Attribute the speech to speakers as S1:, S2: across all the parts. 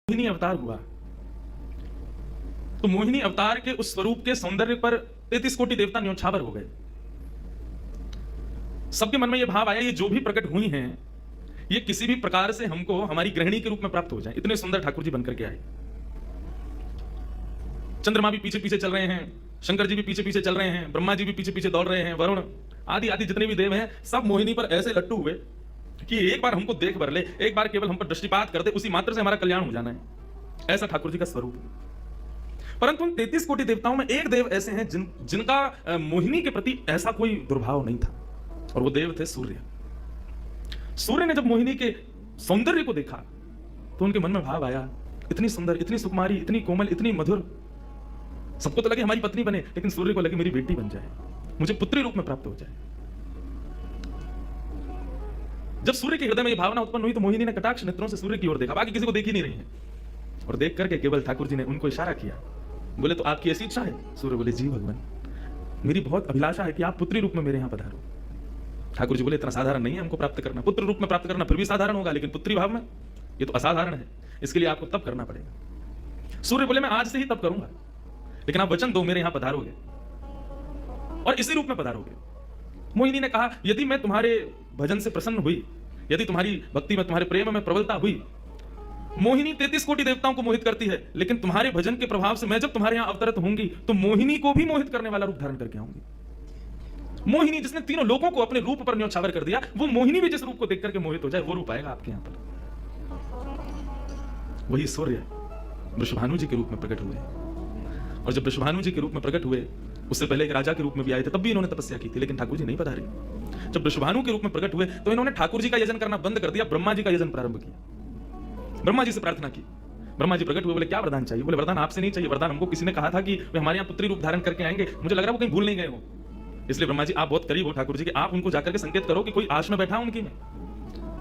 S1: मोहिनी अवतार हुआ तो मोहिनी अवतार के उस स्वरूप के सौंदर्य पर 33 कोटि देवता न्योछावर हो गए। सबके मन में यह भाव आया ये जो भी प्रकट हुई हैं ये किसी भी प्रकार से हमको हमारी गृहिणी के रूप में प्राप्त हो जाए। इतने सुंदर ठाकुर जी बनकर के आए। चंद्रमा भी पीछे पीछे चल रहे हैं, शंकर जी भी पीछे पीछे चल रहे हैं, ब्रह्मा जी भी पीछे पीछे दौड़ रहे हैं, वरुण आदि आदि जितने भी देव हैं सब मोहिनी पर ऐसे लट्टू हुए कि एक बार हमको देख भर ले, एक बार केवल हम पर दृष्टिपात कर दे, उसी मात्र से हमारा कल्याण हो जाना है। ऐसा ठाकुर जी का स्वरूप है। परंतु उन 33 कोटि देवताओं में एक देव ऐसे हैं जिनका मोहिनी के प्रति ऐसा कोई दुर्भाव नहीं था, और वो देव थे सूर्य। सूर्य ने जब मोहिनी के सौंदर्य को देखा तो उनके मन में भाव आया, इतनी सुंदर, इतनी सुकुमारी, इतनी कोमल, इतनी मधुर, सबको तो लगे हमारी पत्नी बने, लेकिन सूर्य को लगे मेरी बेटी बन जाए, मुझे पुत्री रूप में प्राप्त हो जाए। जब सूर्य के हृदय में ये भावना उत्पन्न हुई तो मोहिनी ने कटाक्ष नेत्रों से सूर्य की ओर देखा, बाकी किसी को देख ही नहीं रही है, और देख करके केवल ठाकुर जी ने उनको इशारा किया, बोले तो आपकी ऐसी इच्छा है? सूर्य बोले जी भगवान, मेरी बहुत अभिलाषा है कि आप पुत्री रूप में मेरे यहां पधारो। ठाकुर जी बोले इतना साधारण नहीं है हमको प्राप्त करना, पुत्र रूप में प्राप्त करना फिर भी साधारण होगा, लेकिन पुत्री भाव में ये तो असाधारण है, इसके लिए आपको तप करना पड़ेगा। सूर्य बोले मैं आज से ही तप करूंगा, लेकिन आप वचन दो मेरे यहां पधारोगे और इसी रूप में पधारोगे। मोहिनी ने कहा यदि मैं तुम्हारे भजन से प्रसन्न हुई, यदि तुम्हारी भक्ति में, तुम्हारे प्रेम में प्रबलता हुई, मोहिनी 33 कोटि देवताओं को मोहित करती है, लेकिन तुम्हारे भजन के प्रभाव से मैं जब तुम्हारे यहां अवतरित होंगी तो मोहिनी को भी मोहित करने वाला रूप धारण करके आऊंगी। मोहिनी जिसने तीनों लोगों को अपने रूप पर न्योछावर कर दिया, वो मोहिनी भी जिस रूप को देख करके मोहित हो जाए, वो रूप आएगा आपके यहां पर। वही सूर्य वृषभानु जी के रूप में प्रकट हुए, और जब वृषभानु जी के रूप में प्रकट हुए, उससे पहले एक राजा के रूप में भी आए थे, तब भी इन्होंने तपस्या की थी, लेकिन ठाकुर जी नहीं पधारे। जब वृषभानु के रूप में प्रकट हुए तो इन्होंने ठाकुर जी का यजन करना बंद कर दिया, ब्रह्मा जी का यजन प्रारंभ किया। ब्रह्मा जी से प्रार्थना की, ब्रह्मा जी प्रकट हुए, बोले क्या वरदान चाहिए? बोले वरदान आपसे नहीं चाहिए, वरदान हमको किसी ने कहा था कि वे हमारे यहाँ पुत्री रूप धारण करके आएंगे, मुझे लग रहा है वो कहीं भूल नहीं गए हो, इसलिए ब्रह्मा जी आप बहुत करीब हो ठाकुर जी के, आप उनको जाकर के संकेत करो कि कोई आश में बैठा उनकी में।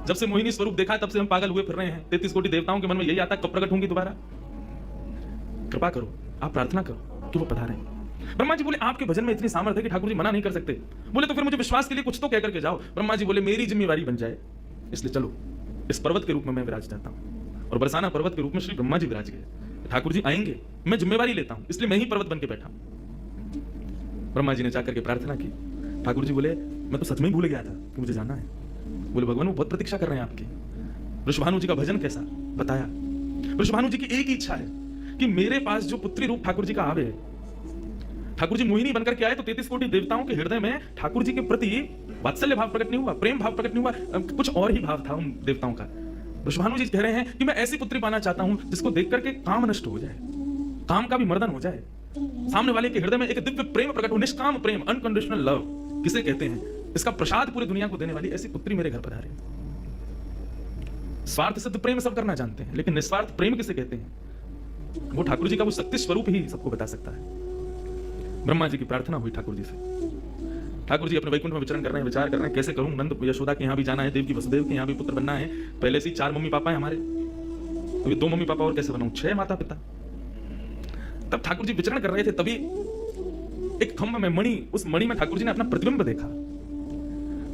S1: जब से मोहिनी स्वरूप देखा तब से हम पागल हुए फिर रहे हैं। 33 कोटि देवताओं के मन में यही आता कब प्रकट होंगी दोबारा, कृपा करो, आप प्रार्थना करो कि वो पधारें। ब्रह्मा जी बोले आपके भजन में इतनी सामर्थ्य है कि ठाकुर जी मना नहीं कर सकते। बोले तो फिर मुझे विश्वास के लिए कुछ तो कह करके जाओ। ब्रह्मा जी बोले मेरी जिम्मेवारी बन जाए, इसलिए चलो इस पर्वत के रूप में मैं विराज जाता हूं। और बरसाना पर्वत के रूप में श्री ब्रह्मा जी विराज गए। ठाकुर जी आएंगे, मैं जिम्मेवारी लेता हूं, इसलिए मैं ही पर्वत बन के बैठा हूं। ब्रह्मा जी ने जाकर के प्रार्थना की। ठाकुर जी बोले मैं तो सच में ही भूल गया था कि मुझे जाना है। बोले भगवान वो बहुत प्रतीक्षा कर रहे हैं आपकी। वृषभानु जी का भजन कैसा बताया। वृषभानु जी की एक ही इच्छा है कि मेरे पास जो पुत्री रूप ठाकुर जी का आवे, ठाकुर जी मोहिनी बनकर के आए तो 33 कोटि देवताओं के हृदय में ठाकुर जी के प्रति वात्सल्य भाव प्रकट नहीं हुआ, प्रेम भाव प्रकट नहीं हुआ, कुछ और ही भाव था उन देवताओं का। वृषभानु जी कह रहे हैं कि मैं ऐसी पुत्री पाना चाहता हूं जिसको देख करके काम नष्ट हो जाए, काम का भी मर्दन हो जाए, सामने वाले के हृदय में एक दिव्य प्रेम प्रकट हो, निष्काम प्रेम, अनकंडीशनल लव किसे कहते हैं, इसका प्रसाद पूरी दुनिया को देने वाली ऐसी पुत्री मेरे घर पर आ रही है। स्वार्थ सिद्ध प्रेम सब करना जानते हैं, लेकिन निस्वार्थ प्रेम किसे कहते हैं, वो ठाकुर जी का वो शक्ति स्वरूप ही सबको बता सकता है। ब्रह्मा जी की प्रार्थना हुई ठाकुर जी से। ठाकुर जी अपने वैकुंठ में विचरण कर रहे हैं, विचार कर रहे हैं कैसे करूं, नंद यशोदा के यहाँ भी जाना है, देव की वसुदेव के यहाँ भी पुत्र बनना है, पहले से ही 4 मम्मी पापा है हमारे, अभी 2 मम्मी पापा और कैसे बनाऊं, 6 माता पिता। तब ठाकुर जी विचरण कर रहे थे, तभी एक खम्भ में मणि, उस मणि में ठाकुर जी ने अपना प्रतिबिंब देखा।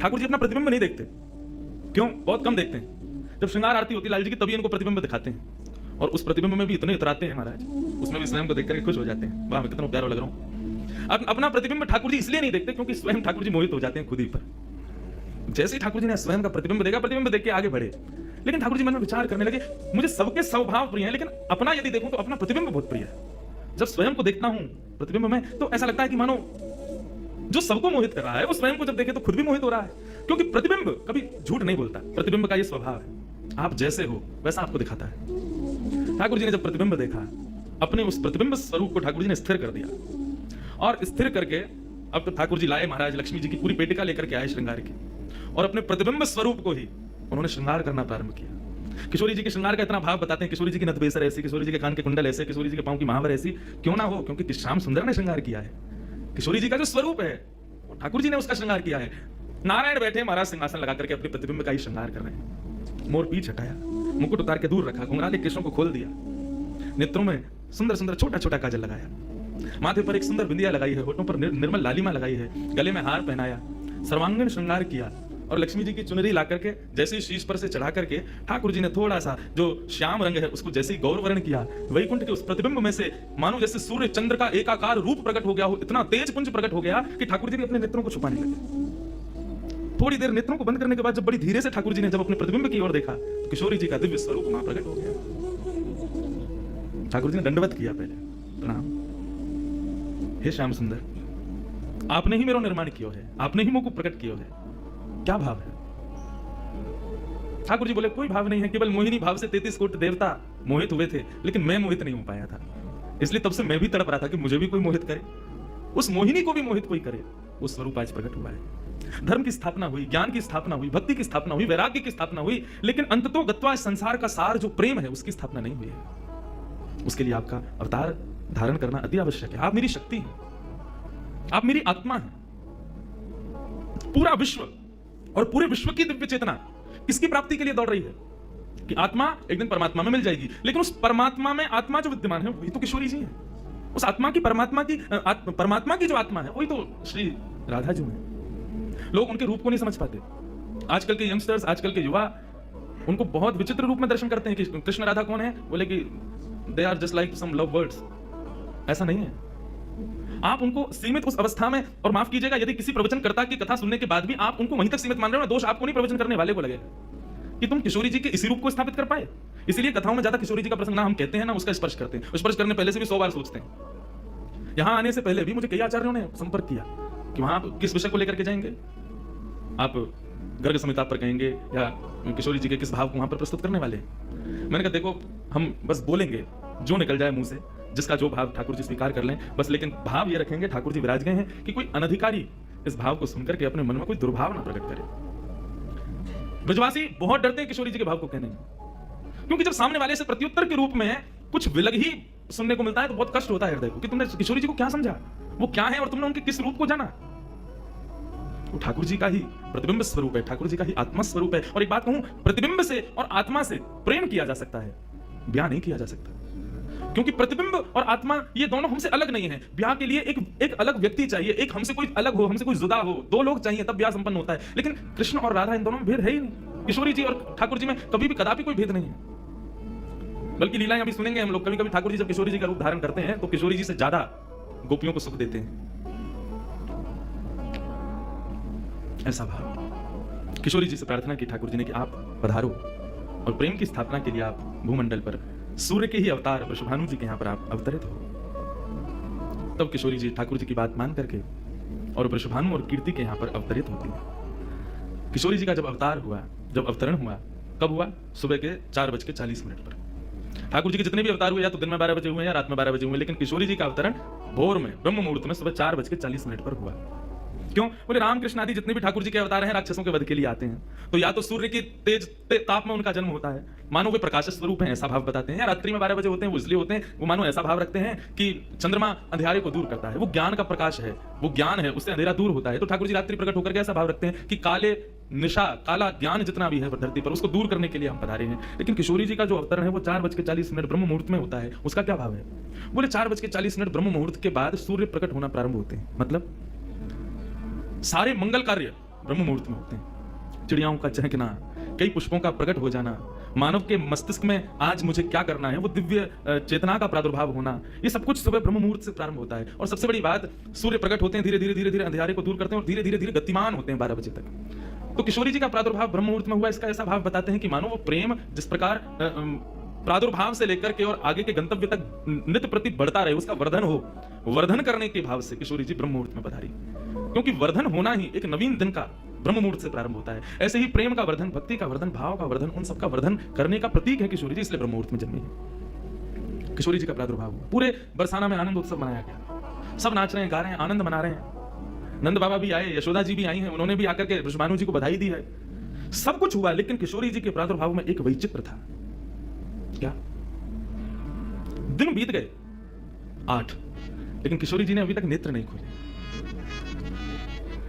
S1: ठाकुर जी अपना प्रतिबिंब नहीं देखते, क्यों? बहुत कम देखते हैं। जब श्रृंगार आरती होती लाल जी की तभी इनको प्रतिबिंब दिखाते हैं, और उस प्रतिबिंब में भी इतने उतराते हैं महाराज, उसमें भी स्वयं को देख करके खुश हो जाते हैं, वाह मैं कितना प्यारा लग रहा हूं। अपना प्रतिबिंब ठाकुर जी इसलिए नहीं देखते क्योंकि स्वयं ठाकुर जी मोहित हो जाते हैं खुद ही पर। जैसे ही ठाकुर जी ने स्वयं का प्रतिबिंब देखा, प्रतिबिंब देख के आगे बढ़े, लेकिन ठाकुर जी मन में विचार करने लगे मुझे सबके स्वभाव प्रिय है, लेकिन अपना यदि देखूं तो अपना प्रतिबिंब बहुत प्रिय है। जब स्वयं को देखता हूं प्रतिबिंब में तो ऐसा लगता है कि मानो जो सबको मोहित कर रहा है वो स्वयं को जब देखे तो खुद भी मोहित हो रहा है, क्योंकि प्रतिबिंब कभी झूठ नहीं बोलता, प्रतिबिंब का ये स्वभाव है, आप जैसे हो वैसा आपको दिखाता है। ठाकुर जी ने जब प्रतिबिंब देखा, अपने उस प्रतिबिंब स्वरूप को ठाकुर जी ने स्थिर कर दिया, और स्थिर करके अब तो ठाकुर जी लाए महाराज लक्ष्मी जी की पूरी पेटिका लेकर के आए श्रृंगार की, और अपने प्रतिबिंब स्वरूप को ही उन्होंने श्रृंगार करना प्रारंभ किया। किशोरी जी के श्रृंगार का इतना भाव बताते हैं, किशोरी जी की नथबेसर ऐसी, किशोरी जी के कान के कुंडल ऐसे, किशोरी जी के पांव की महावर ऐसी, क्यों ना हो, क्योंकि श्याम सुंदर ने श्रृंगार किया है। किशोरी जी का जो स्वरूप है ठाकुर जी ने उसका श्रृंगार किया है। नारायण बैठे महाराज सिंहासन लगा करके अपने प्रतिबिंब का ही श्रृंगार कर रहे हैं। मोर पीछ हटाया, मुकुट उतार के दूर रखा, घुंघराले केशों को खोल दिया, नेत्रों में सुंदर सुंदर छोटा छोटा काजल लगाया, माथे पर एक सुंदर बिंदिया लगाई है, होठों पर निर्मल लालिमा लगाई है, गले में हार पहनाया, सर्वांगीण श्रृंगार किया, और लक्ष्मी जी की चुनरी ला करके जैसे ही शीश पर से चढ़ा करके ठाकुर जी ने थोड़ा सा जो श्याम रंग है उसको जैसे ही गौर वर्ण किया, वैकुंठ के उस प्रतिबिंब में से मानो जैसे सूर्य चंद्र का एकाकार रूप प्रकट हो गया हो, इतना तेज पुंज प्रकट हो गया कि ठाकुर जी भी अपने नेत्रों को छुपाने लगे। थोड़ी देर नेत्रों को बंद करने के बाद जब बड़ी धीरे से ठाकुर जी ने जब अपने प्रतिबिंब की ओर देखा तो किशोरी जी का दिव्य स्वरूप वहां प्रकट हो गया। ठाकुर जी ने दंडवत किया, पहले प्रणाम, हे श्याम सुंदर, आपने ही मेरा निर्माण किया है, आपने ही मुझ को प्रकट किया है, क्या भाव है? ठाकुर जी बोले कोई भाव नहीं है, केवल मोहिनी भाव से 33 कोटि देवता मोहित हुए थे, लेकिन मैं मोहित नहीं हो पाया था, इसलिए तब से मैं भी तड़प रहा था कि मुझे भी कोई मोहित करे, उस मोहिनी को भी मोहित कोई करे। वो स्वरूप आज प्रकट हुआ है। धर्म की स्थापना हुई, ज्ञान की स्थापना हुई, भक्ति की स्थापना हुई, वैराग्य की स्थापना हुई, लेकिन अंततो गत्वा संसार का सार जो प्रेम है उसकी स्थापना नहीं हुई है। उसके लिए आपका अवतार धारण करना अति आवश्यक है। आप मेरी शक्ति हैं, आप मेरी आत्मा हैं। पूरा विश्व और पूरे विश्व की दिव्य चेतना किसकी प्राप्ति के लिए दौड़ रही है कि आत्मा एक दिन परमात्मा में मिल जाएगी, लेकिन उस परमात्मा में आत्मा जो विद्यमान है वही तो किशोरी जी है। उस आत्मा की परमात्मा की जो आत्मा है वही तो श्री राधा जी है। लोग उनके रूप को नहीं समझ पाते। आजकल के यंगस्टर्स, आजकल के युवा उनको बहुत विचित्र रूप में दर्शन करते हैं कि कृष्ण राधा कौन है, बोले कि they are just like some love birds. ऐसा नहीं है। आप उनको सीमित उस अवस्था में, और माफ कीजिएगा यदि किसी प्रवचनकर्ता की कथा सुनने के बाद भी आप उनको वहीं तक सीमित मान रहे हो, दोष आपको नहीं, प्रवचन करने वाले को लगेगा कि तुम किशोरी जी के इसी रूप को स्थापित कर पाए। इसीलिए कथाओं में ज्यादा किशोरी जी का प्रसंग ना हम कहते हैं ना उसका स्पर्श करते हैं। स्पर्श करने पहले से भी 100 बार सोचते हैं। यहां आने से पहले भी मुझे कई आचार्यों ने संपर्क किया कि वहां आप किस विषय को लेकर के जाएंगे, आप गर्ग संहिता पर कहेंगे या किशोरी जी के किस भाव को वहां पर प्रस्तुत करने वाले। मैंने कहा देखो हम बस बोलेंगे जो निकल जाए मुंह से, जिसका जो भाव ठाकुर जी स्वीकार कर लें बस, लेकिन भाव ये रखेंगे ठाकुर जी विराज गए हैं कि कोई अनधिकारी इस भाव को सुनकर के अपने मन में कोई दुर्भाव ना प्रकट करे। ब्रजवासी बहुत डरते हैं किशोरी जी के भाव को कहने में, क्योंकि जब सामने वाले से प्रत्युत्तर के रूप में कुछ विलग ही सुनने को मिलता है तो बहुत कष्ट होता है हृदय को कि तुमने किशोरी जी को क्या समझा, वो क्या है और तुमने उनके किस रूप को जाना। वो ठाकुर जी का ही प्रतिबिंब स्वरूप है, ठाकुर जी का ही आत्मा स्वरूप है। और एक बात कहूं, प्रतिबिंब से और आत्मा से प्रेम किया जा सकता है, ब्याह नहीं किया जा सकता, क्योंकि प्रतिबिंब और आत्मा ये दोनों हमसे अलग नहीं है। ब्याह के लिए एक अलग व्यक्ति चाहिए, एक हमसे कोई अलग हो, हमसे कोई जुदा हो, दो लोग चाहिए तब ब्याह संपन्न होता है। लेकिन कृष्ण और राधा इन दोनों में भेद है ही नहीं। किशोरी जी और ठाकुर जी में कभी भी कदापि कोई भेद नहीं है। बल्कि लीलाएं अभी सुनेंगे हम लोग, कभी कभी ठाकुर जी जब किशोरी जी का रूप धारण करते हैं तो किशोरी जी से ज्यादा गोपियों को सुख देते हैं। ऐसा भाव किशोरी जी से प्रार्थना की ठाकुर जी ने कि आप पधारो और प्रेम की स्थापना के लिए आप भूमंडल पर सूर्य के ही अवतार वृषभानु जी के यहाँ पर आप अवतरित हो। तब किशोरी जी ठाकुर जी की बात मान करके और वृषभानु और कीर्ति के यहाँ पर अवतरित होती है। किशोरी जी का जब अवतार हुआ, जब अवतरण हुआ, कब हुआ? सुबह के 4:40 पर। ठाकुर जी के जितने भी अवतार हुए या तो दिन में 12 बजे हुए या रात में 12 बजे हुए, लेकिन किशोरी जी का अवतरण भोर में ब्रह्म मुहूर्त में सुबह 4:40 पर हुआ। क्यों? बोले रामकृष्ण आदि जितने भी ठाकुर जी के अवतार हैं राक्षसों के वध के लिए आते हैं, तो या तो सूर्य की तेज ताप में उनका जन्म होता है, मानो वे प्रकाश स्वरूप हैं ऐसा भाव बताते हैं, या रात्रि में 12 बजे होते हैं वो इसलिए होते हैं वो मानो ऐसा भाव रखते हैं कि चंद्रमा अंधेरे को दूर करता है, वो ज्ञान का प्रकाश है, वो ज्ञान है, उससे अंधेरा दूर होता है। तो ठाकुर जी रात्रि प्रकट होकर के ऐसा भाव रखते हैं कि काले निशा, काला ज्ञान जितना भी है धरती पर उसको दूर करने के लिए हम पधारे हैं। लेकिन किशोरी जी का जो अवतरण है वो 4:40 ब्रह्म मुहूर्त में होता है। उसका क्या भाव है? बोले 4:40 ब्रह्म मुहूर्त के बाद सूर्य प्रकट होना प्रारंभ होते हैं, मतलब सारे मंगल कार्य ब्रह्म मुहूर्त में होते हैं। चिड़ियाओं का चहकना, कई पुष्पों का प्रकट हो जाना, मानव के मस्तिष्क में आज मुझे क्या करना है वो दिव्य चेतना का प्रादुर्भाव होना, ये सब कुछ सुबह ब्रह्म मुहूर्त से प्रारंभ होता है। और सबसे बड़ी बात, सूर्य प्रकट होते हैं, धीरे धीरे अंधेरे को दूर करते हैं और धीरे धीरे गतिमान होते हैं 12 बजे तक। तो किशोरी जी का प्रादुर्भाव ब्रह्म मुहूर्त में हुआ, इसका ऐसा भाव बताते हैं कि मानो वो प्रेम जिस प्रकार प्रादुर्भाव से लेकर के और आगे के गंतव्य तक नित्य प्रति बढ़ता रहे, उसका वर्धन हो, वर्धन करने के भाव से किशोरी जी ब्रह्म मुहूर्त में पधारी। क्योंकि वर्धन होना ही एक नवीन दिन का ब्रह्म मुहूर्त से प्रारंभ होता है। ऐसे ही प्रेम का वर्धन, भक्ति का वर्धन, भाव का वर्धन, उन सबका वर्धन करने का प्रतीक है किशोरी जी, इसलिए ब्रह्म मुहूर्त में जन्मी है। किशोरी जी का प्रादुर्भाव हुआ, पूरे बरसाना में आनंद उत्सव मनाया गया, सब नाच रहे हैं, गा रहे हैं, आनंद मना रहे हैं। नंद बाबा भी आए, यशोदा जी भी आई हैं, उन्होंने भी आकर के वृषभानु जी को बधाई दी है, सब कुछ हुआ। लेकिन किशोरी जी के प्रादुर्भाव में एक वैचित्र था। क्या? दिन बीत गए 8, लेकिन किशोरी जी ने अभी तक नेत्र नहीं खोले।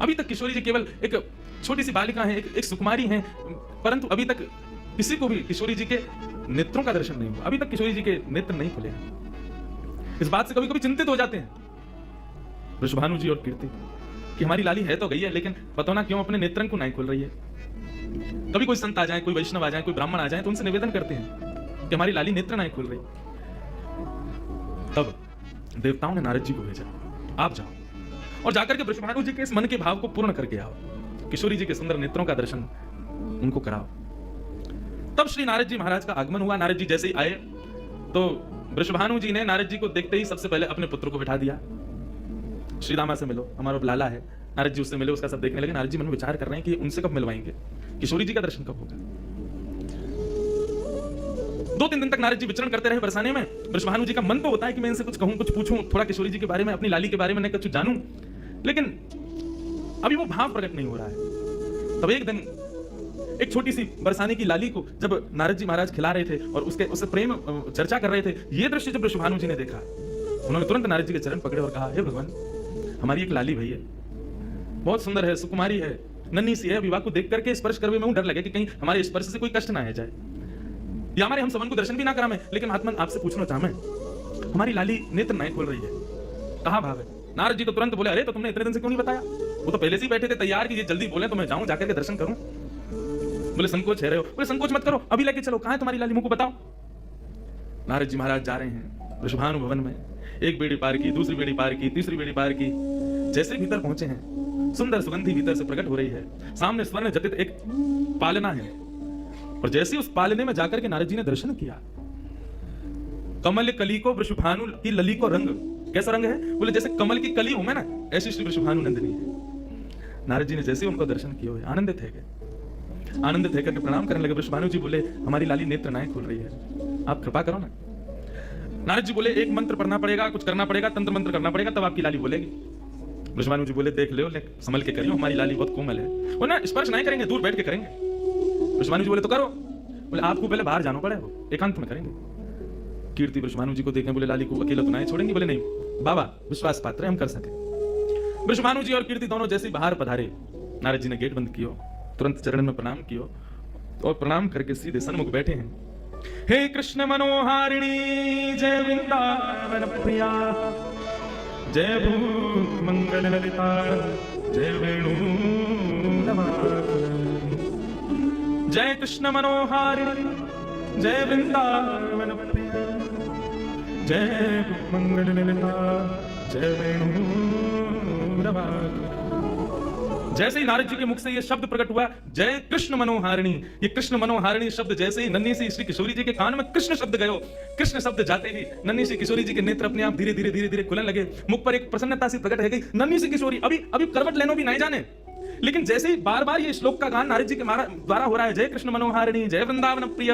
S1: अभी तक किशोरी जी केवल एक छोटी सी बालिका है, एक सुकुमारी हैं, परंतु अभी तक किसी को भी किशोरी जी के नेत्रों का दर्शन नहीं हुआ। अभी तक किशोरी जी के नेत्र नहीं खुले। इस बात से कभी कभी चिंतित हो जाते हैं वृषभानु जी और कीर्ति कि हमारी लाली है तो गई है, लेकिन पता ना क्यों अपने नेत्रन को नहीं खोल रही है। कभी कोई संत आ जाए, कोई वैष्णव आ जाए, कोई ब्राह्मण आ जाए, तो उनसे निवेदन करते हैं कि हमारी लाली नेत्र नहीं खुल रही। तब देवताओं ने नारद जी को भेजा, आप जाओ और जाकर के वृषभानु जी के इस मन के भाव को पूर्ण करके आओ, किशोरी जी के सुंदर नेत्रों का दर्शन उनको कराओ। तब श्री नारद जी महाराज का आगमन हुआ। नारद जी जैसे ही आए तो वृषभानु जी ने नारद जी को देखते ही सबसे पहले अपने पुत्र को बिठा दिया। श्री दामा से मिलो, हमारा लाला है। नारद जी उससे मिले, उसका सब देखने लगे। नारद जी मन में विचार कर रहे हैं कि उनसे कब मिलवाएंगे, किशोरी जी का दर्शन कब होगा। 2-3 दिन तक नारद जी विचरण करते रहे बरसाने में। वृषभानु जी का मन तो होता है कि मैं इनसे कुछ कहूं, कुछ पूछूं, थोड़ा किशोरी जी के बारे में, अपनी लाली के बारे में कुछ जानूं, लेकिन अभी वो भाव प्रकट नहीं हो रहा है। तब एक दिन एक छोटी सी बरसाने की लाली को जब नारद जी महाराज खिला रहे थे और उससे प्रेम चर्चा कर रहे थे, ये दृश्य जब वृषभानु जी ने देखा, उन्होंने तुरंत नारद जी के चरण पकड़े और कहा, हे भगवान, हमारी एक लाली भई है, बहुत सुंदर है, सुकुमारी है, नन्ही सी है। विवाह को देख करके स्पर्श करवे में डर लगे कि कहीं हमारे स्पर्श से कोई कष्ट ना आ जाए या हमारे हम सबन को दर्शन भी ना करा मैं। लेकिन महात्मा आपसे पूछना चाह मैं, हमारी लाली नेत्र नहीं खोल रही है, कहाँ भाव है? नारद जी तो तुरंत बोले, अरे तो तुमने इतने दिन से क्यों नहीं बताया? वो तो पहले से ही बैठे थे तैयार कि ये जल्दी बोले तो मैं जाऊं, जाकर के दर्शन करूं। बोले संकोच है रहे हो? बोले संकोच मत करो, अभी लेके चलो। कहाँ है तुम्हारी लाली, मुझको बताओ। नारद जी महाराज जा रहे हैं वृषभानु भवन में। एक बेड़ी पार की, दूसरी बेड़ी पार की, तीसरी बेड़ी पार की। जैसे भीतर पहुंचे हैं, सुंदर सुगंधी भीतर से प्रकट हो रही है। सामने स्वर्ण जटित एक पालना है और जैसे उस पालने में जाकर के नारद जी ने दर्शन किया, कमल कली को वृषभानु की लली को रंग, कैसा रंग है? बोले जैसे कमल की कली हूं मैं ना, ऐसी श्री वृषभानु नंदिनी है। नारद जी ने जैसे उनको दर्शन किया हुए आनंदित है, आनंदित है करके प्रणाम करने लगे। वृषभानु जी बोले, हमारी लाली नेत्र नहीं खुल रही है, आप कृपा करो ना। नारद जी बोले, एक मंत्र पढ़ना पड़ेगा, कुछ करना पड़ेगा, तंत्र मंत्र करना पड़ेगा, तब आपकी लाली बोलेगी। वृषभानु जी बोले, देख लो, संभल के करियो, हमारी लाली बहुत कोमल है, वो ना स्पर्श नहीं करेंगे, दूर बैठ के करेंगे। वृषभानु जी बोले, तो करो। बोले, आपको पहले बाहर जाना पड़ेगा, एकांत में करेंगे। कीर्ति वृषभानु जी को देखें, बोले, लाली को अकेला तो नहीं छोड़ेंगे? बोले, नहीं बाबा, विश्वास पात्र हम कर सके। वृषभानु जी और कीर्ति दोनों जैसे बाहर पधारे, नारद जी ने गेट बंद किया, तुरंत चरण में प्रणाम किया और प्रणाम करके सीधे सन्मुख बैठे हैं। हे कृष्ण मनोहारिणी, जय वृंदावन प्रिया, जय भू मंगल ललिता, जय वेणु जय कृष्ण मनोहारिणी, जय वृंदावन प्रिया, जय भू मंगल ललिता, जय वेणु। जैसे ही नारद जी के मुख से ये शब्द प्रकट हुआ, जय कृष्ण मनोहारिणी, ये कृष्ण मनोहारिणी शब्द जैसे ही नन्ही सी श्री किशोरी जी के कान में कृष्ण शब्द गयो, कृष्ण शब्द जाते ही नन्ही सी किशोरी जी के नेत्र अपने आप धीरे धीरे धीरे धीरे खुलने लगे। मुख पर एक प्रसन्नता सी प्रकट हो गई। नन्ही सी किशोरी अभी करवट लेनो भी नहीं जाने, लेकिन जैसे ही बार बार ये श्लोक का गान नारद जी के द्वारा हो रहा है, जय कृष्ण मनोहारिणी, जय वृंदावन प्रिय,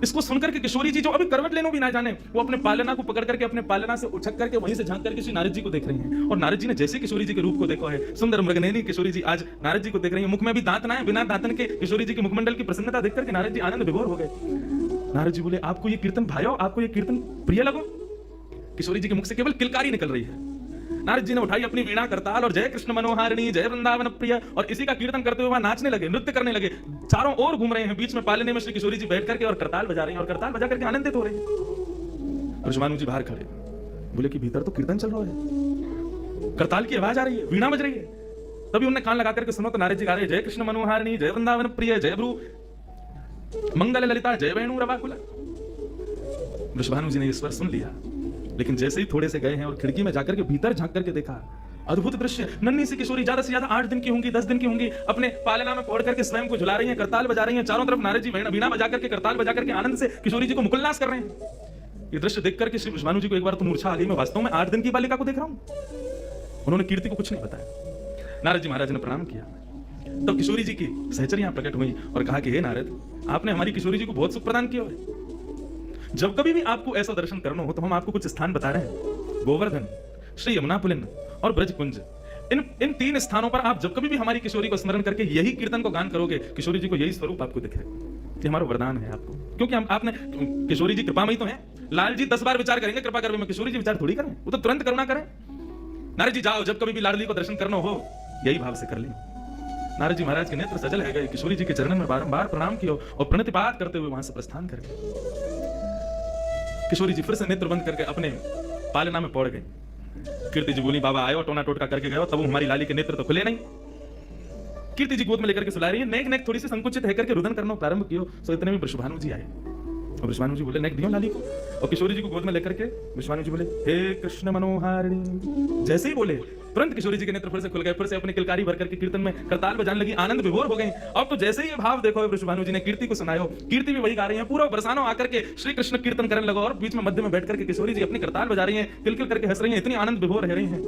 S1: इसको सुनकर के किशोरी जी जो अभी करवट लेनो भी ना जाने, वो अपने पालना को पकड़ करके अपने पालना से उछक करके वहीं से झांक करके श्री नारद जी को देख रही हैं। और नारद जी ने जैसे किशोरी जी के रूप को देखा है, सुंदर मृगनयनी किशोरी जी आज नारद जी को देख रही हैं। मुख में भी दांत ना है, बिना दांतन के किशोरी जी के मुखमंडल की प्रसन्नता देख करके नारद जी आनंद विभोर हो गए। नारद जी बोले, आपको ये कीर्तन भायो, आपको ये कीर्तन प्रिय लगो? किशोरी जी के मुख से केवल किलकारी निकल रही है। नारद जी ने उठाई अपनी वीणा करताल और जय कृष्ण मनोहारिणी, जय वृंदावन प्रिय, और इसी का कीर्तन करते हुए वहां नाचने लगे, नृत्य करने लगे। चारों ओर घूम रहे हैं, बीच में पालने में श्री किशोरी जी बैठ करके और करताल बजा रही हैं और करताल बजा करके आनंदित हो रहे हैं। वृषभानु जी बाहर खड़े, बोले कि भीतर तो कीर्तन चल रहा है, करताल की आवाज आ रही है, वीणा बज रही है। तभी उन्होंने कान लगा करके सुनो तो नारद जी गा रहे, जय कृष्ण मनोहारिणी, जय वृंदावन प्रिय, जय भ्रू मंगल ललिता, जय वेणु रवाकुला। वृषभानु जी ने इस पर सुन लिया, लेकिन जैसे ही थोड़े से गए हैं और खिड़की में जाकर के भीतर झांक करके देखा, अद्भुत दृश्य। नन्ही सी किशोरी, ज्यादा से ज्यादा 8 दिन की होंगी, 10 दिन की होंगी, अपने पालना में पौड़ करके स्वयं को झुला रही हैं, करताल बजा रही हैं। चारों तरफ नारद जी वीणा बजा करके, करताल बजा करके आनंद से किशोरी जी को मुकुलनाश कर रहे हैं। ये दृश्य देख करके श्री वृषभानु जी को एक बार तो मूर्छा आ गई, मैं वास्तव में 8 दिन की बालिका को देख रहा हूं। उन्होंने कीर्ति को कुछ नहीं बताया। नारद जी महाराज ने प्रणाम किया। तब किशोरी जी की सहचरियां प्रकट हुई और कहा कि हे नारद, आपने हमारी किशोरी जी को बहुत सुख प्रदान किया है। जब कभी भी आपको ऐसा दर्शन करना हो तो हम आपको कुछ स्थान बता रहे हैं, गोवर्धन, श्री यमुना पुलिन और ब्रज कुंज। इन 3 स्थानों पर आप जब कभी भी हमारी किशोरी को स्मरण करके यही कीर्तन को गान करोगे, किशोरी जी को यही स्वरूप आपको दिखेगा। ये हमारा वरदान है आपको, क्योंकि आपने किशोरी जी कृपामयी तो है। लाल जी 10 बार विचार करेंगे कृपा करवे में, किशोरी जी विचार थोड़ी करें, वो तो तुरंत करुणा करें। नारद जी जाओ, जब कभी भी लाडली को दर्शन करना हो यही भाव से कर ले। नारद जी महाराज के नेत्र सजल है गए, किशोरी जी के चरणों में बारंबार प्रणाम किया और प्रणतिपात करते हुए वहां से प्रस्थान कर गए। किशोरी जी फिर से नेत्र बंद करके अपने पालना में पड़ गए। कीर्ति जी बोली, बाबा आयो, टोना टोटका करके गयो, तब हमारी लाली के नेत्र तो खुले नहीं। कीर्ति जी गोद में लेकर के सुला रही है, नेक नेक थोड़ी सी संकुचित है करके रुदन करना प्रारंभ कियो। सो इतने में वृषभानु जी आए और वृषभानु जी बोले नेक दियो लाली को, और किशोरी जी को गोद में लेकर के वृषभानु जी बोले हे कृष्ण मनोहारिणी। जैसे ही बोले तुरंत किशोरी जी के नेत्र फिर से खुल गए, फिर से अपनी किलकारी भर करके कीर्तन में करताल बजाने लगी, आनंद विभोर हो गई। अब तो जैसे ही ये भाव देखो वृषभानु जी ने कीर्ति को सुनायो, कीर्ति भी वही गा रही है, पूरा बरसानो आकर के श्री कृष्ण कीर्तन करने लगा और बीच में मध्य में बैठ करके किशोरी जी अपनी करताल बजा रही है, किलकिल करके हंस रही है, इतनी आनंद विभोर रह रही है।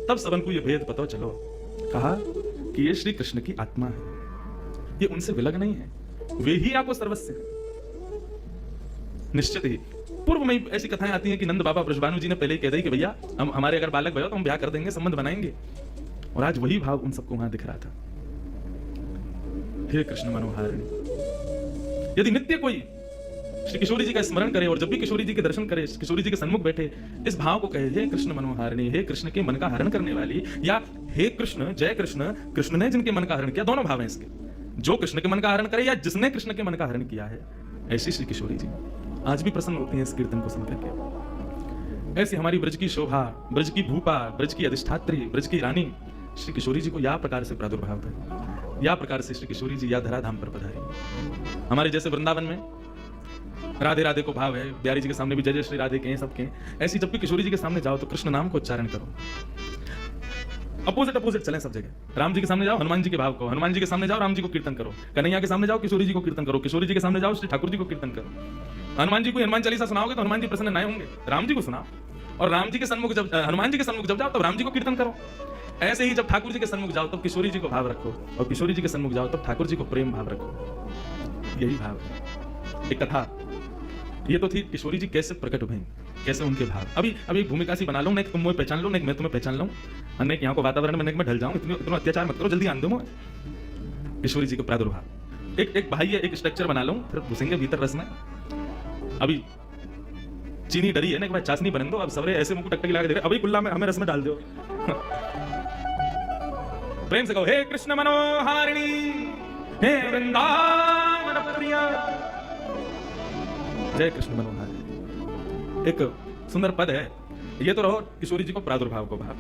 S1: तब सबन को ये भेद पता चलो, कहा कि ये श्री कृष्ण की आत्मा है, ये उनसे विलग नहीं है, वे ही आपको सर्वस्व है। निश्चित ही पूर्व में ऐसी कथाएं आती हैं कि नंद बाबा वृषभानु जी ने पहले ही कह दी कि भैया हम हमारे अगर बालक भयो तो हम ब्याह कर देंगे, संबंध बनाएंगे, और आज वही भाव उन सबको वहां दिख रहा था। हे कृष्ण मनोहारिणी। यदि नित्य कोई श्री किशोरी जी का स्मरण करे और जब भी किशोरी जी के दर्शन करे, किशोरी जी के सन्मुख बैठे, इस भाव को कहे हे कृष्ण मनोहारिणी, हे कृष्ण के मन का हरण करने वाली, या हे कृष्ण जय कृष्ण, कृष्ण ने जिनके मन का हरण किया, दोनों भाव हैं इसके, जो कृष्ण के मन का हरण करे या जिसने कृष्ण के मन का हरण किया है। ऐसी श्री किशोरी जी आज भी प्रसन्न होती हैं इस कीर्तन को सुनकर के। ऐसी हमारी ब्रज की शोभा, ब्रज की भूपा, ब्रज की अधिष्ठात्री, ब्रज की रानी श्री किशोरी जी को या प्रकार से प्रादुर्भाव है, या प्रकार से श्री किशोरी जी या धराधाम पर पधारी। हमारे जैसे वृंदावन में राधे राधे को भाव है, बिहारी जी के सामने भी जय जय श्री राधे के सबके, ऐसी जब भी किशोरी जी के सामने जाओ तो कृष्ण नाम को उच्चारण करो। अपोजिट चलें सब जगह। राम जी के सामने जाओ हनुमान जी के भाव को, हनुमान जी के सामने जाओ राम जी को कीर्तन करो, कन्हैया के सामने जाओ किशोरी जी को कीर्तन करो, किशोरी जी के सामने जाओ श्री ठाकुर जी को कीर्तन करो। हनुमान जी को हनुमान चालीसा सुनाओगे तो हनुमान जी प्रसन्न नहीं होंगे, राम जी को सुनाओ, और राम जी के सन्मुख जब हनुमान जी के सन्मुख जब जाओ तब राम जी को कीर्तन करो। ऐसे ही जब ठाकुर जी के सन्मुख जाओ तब किशोरी जी को भाव रखो, और किशोरी जी के सन्मुख जाओ तब ठाकुर जी को प्रेम भाव रखो। यही भाव है। एक कथा ये तो थी किशोरी जी कैसे प्रकट हुए, कैसे उनके भाव। अभी एक भूमिका सी बना लो, नहीं तुम मुझे पहचान लो, नहीं मैं तुम्हें पहचान लूं, नहीं यहाँ को वातावरण में मैं ढल जाऊं, इतना अत्याचार मत करो, जल्दी आन दो। किशोरी जी को प्रादुर्भाव एक भाई है, एक स्ट्रक्चर बना लो, फिर घुसेंगे भीतर रस में। अभी चीनी डरी है ना, एक बार चाशनी बन दो, अब सबरे ऐसे मुंह को टकटकी लगा के देख, अभी कुल्ला में हमें रस में डाल दो। प्रेम से कहो हे कृष्ण मनोहारिणी, हे वृंदावन प्रिया, जय कृष्ण मनोहारिणी। एक सुंदर पद है, ये तो रहो किशोरी जी को प्रादुर्भाव को भाव।